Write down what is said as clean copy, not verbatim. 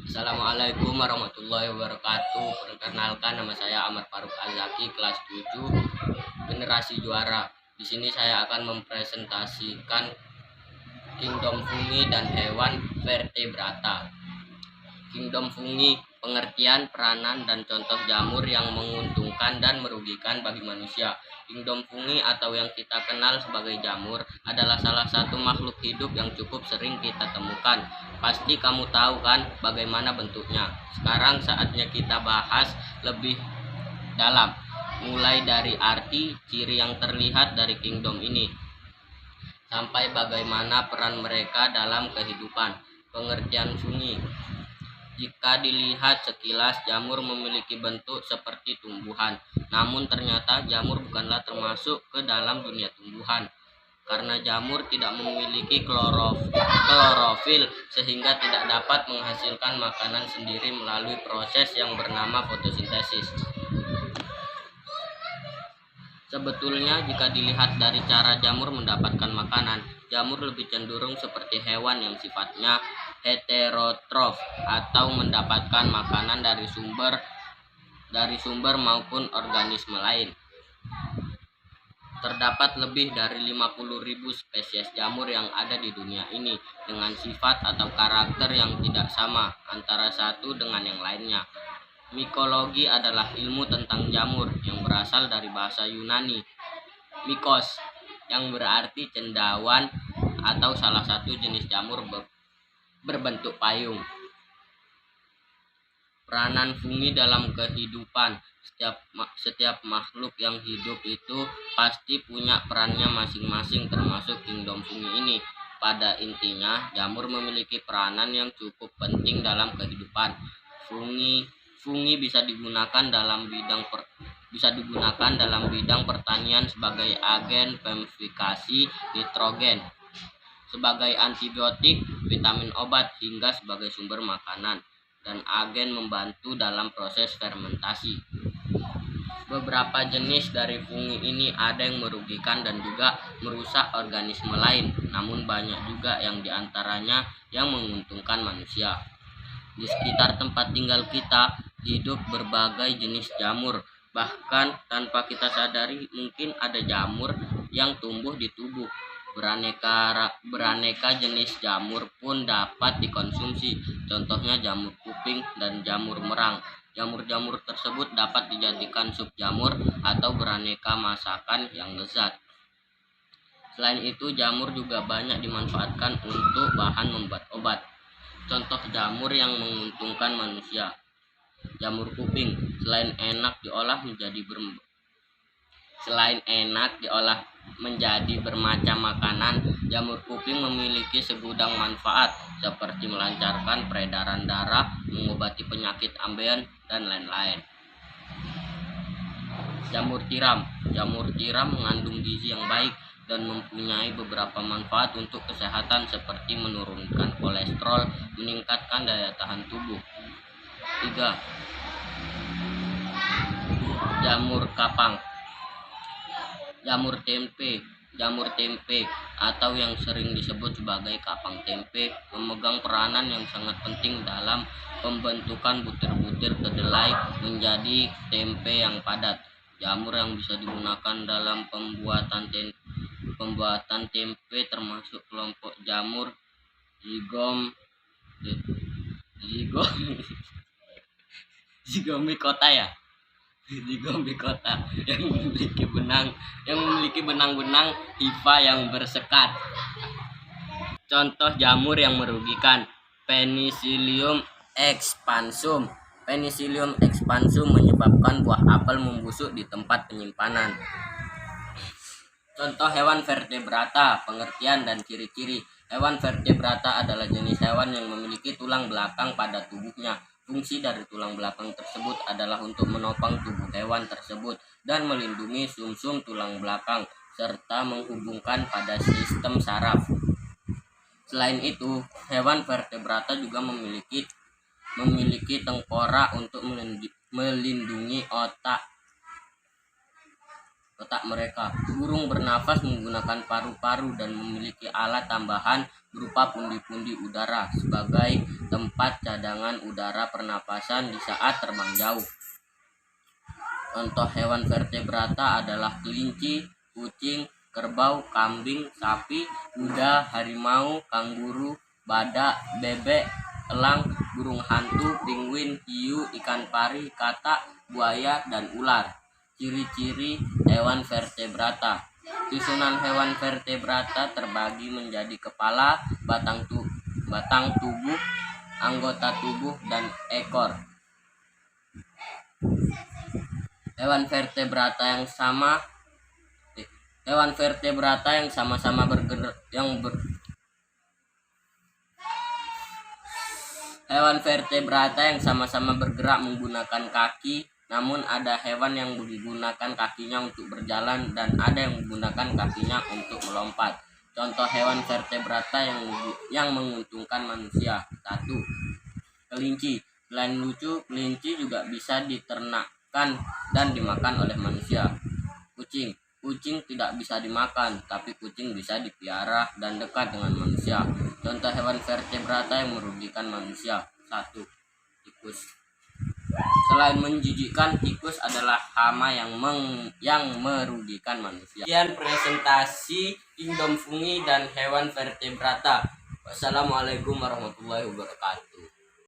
Assalamualaikum warahmatullahi wabarakatuh. Perkenalkan, nama saya Ahmad Faruk Al-Zaki, kelas 7, generasi juara. Di sini saya akan mempresentasikan kingdom fungi dan hewan vertebrata. Kingdom fungi, pengertian, peranan, dan contoh jamur yang menguntungkan dan merugikan bagi manusia. Kingdom fungi atau yang kita kenal sebagai jamur adalah salah satu makhluk hidup yang cukup sering kita temukan. Pasti kamu tahu kan bagaimana bentuknya. Sekarang saatnya kita bahas lebih dalam, mulai dari arti, ciri yang terlihat dari kingdom ini, sampai bagaimana peran mereka dalam kehidupan. Pengertian fungi. Jika dilihat sekilas, jamur memiliki bentuk seperti tumbuhan. Namun ternyata jamur bukanlah termasuk ke dalam dunia tumbuhan. Karena jamur tidak memiliki klorofil sehingga tidak dapat menghasilkan makanan sendiri melalui proses yang bernama fotosintesis. Sebetulnya jika dilihat dari cara jamur mendapatkan makanan, jamur lebih cenderung seperti hewan yang sifatnya heterotrof atau mendapatkan makanan dari sumber maupun organisme lain. Terdapat lebih dari 50.000 spesies jamur yang ada di dunia ini dengan sifat atau karakter yang tidak sama antara satu dengan yang lainnya. Mikologi adalah ilmu tentang jamur yang berasal dari bahasa Yunani mikos, yang berarti cendawan atau salah satu jenis jamur berbentuk payung. Peranan fungi dalam kehidupan. Setiap makhluk yang hidup itu pasti punya perannya masing-masing, termasuk kingdom fungi ini. Pada intinya, jamur memiliki peranan yang cukup penting dalam kehidupan. Fungi bisa digunakan dalam bidang pertanian sebagai agen pemifikasi nitrogen, sebagai antibiotik, vitamin obat, hingga sebagai sumber makanan dan agen membantu dalam proses fermentasi. Beberapa jenis dari fungi ini ada yang merugikan dan juga merusak organisme lain, namun banyak juga yang diantaranya yang menguntungkan manusia. Di sekitar tempat tinggal kita hidup berbagai jenis jamur. Bahkan tanpa kita sadari mungkin ada jamur yang tumbuh di tubuh. Beraneka jenis jamur pun dapat dikonsumsi. Contohnya jamur kuping dan jamur merang. Jamur-jamur tersebut dapat dijadikan sup jamur atau beraneka masakan yang lezat. Selain itu, jamur juga banyak dimanfaatkan untuk bahan membuat obat. Contoh jamur yang menguntungkan manusia. Jamur kuping, selain enak diolah menjadi bermacam makanan, jamur kuping memiliki segudang manfaat seperti melancarkan peredaran darah, mengobati penyakit ambeien, dan lain-lain. Jamur tiram mengandung gizi yang baik dan mempunyai beberapa manfaat untuk kesehatan seperti menurunkan kolesterol, meningkatkan daya tahan tubuh. 3. Jamur kapang. Jamur tempe atau yang sering disebut sebagai kapang tempe memegang peranan yang sangat penting dalam pembentukan butir-butir kedelai menjadi tempe yang padat. Jamur yang bisa digunakan dalam pembuatan tempe termasuk kelompok jamur zigomicota yang memiliki benang-benang hifa yang bersekat. Contoh jamur yang merugikan: Penicillium expansum. Penicillium expansum menyebabkan buah apel membusuk di tempat penyimpanan. Contoh hewan vertebrata, pengertian dan ciri-ciri. Hewan vertebrata adalah jenis hewan yang memiliki tulang belakang pada tubuhnya. Fungsi dari tulang belakang tersebut adalah untuk menopang tubuh hewan tersebut dan melindungi sumsum tulang belakang serta menghubungkan pada sistem saraf. Selain itu, hewan vertebrata juga memiliki tengkorak untuk melindungi otak mereka. Burung bernafas menggunakan paru-paru dan memiliki alat tambahan berupa pundi-pundi udara sebagai tempat tempat cadangan udara pernapasan di saat terbang jauh. Contoh hewan vertebrata adalah kelinci, kucing, kerbau, kambing, sapi, kuda, harimau, kanguru, badak, bebek, elang, burung hantu, penguin, hiu, ikan pari, katak, buaya, dan ular. Ciri-ciri hewan vertebrata. Susunan hewan vertebrata terbagi menjadi kepala, batang tubuh, anggota tubuh, dan ekor. Hewan vertebrata yang sama-sama bergerak menggunakan kaki, namun ada hewan yang menggunakan kakinya untuk berjalan dan ada yang menggunakan kakinya untuk melompat. Contoh hewan vertebrata yang menguntungkan manusia. 1. Kelinci. Selain lucu, kelinci juga bisa diternakkan dan dimakan oleh manusia. Kucing. Kucing tidak bisa dimakan, tapi kucing bisa dipelihara dan dekat dengan manusia. Contoh hewan vertebrata yang merugikan manusia. 1. Tikus. Selain menjijikkan, tikus adalah hama yang merugikan manusia. Sekian presentasi kingdom fungi dan hewan vertebrata. Wassalamualaikum warahmatullahi wabarakatuh.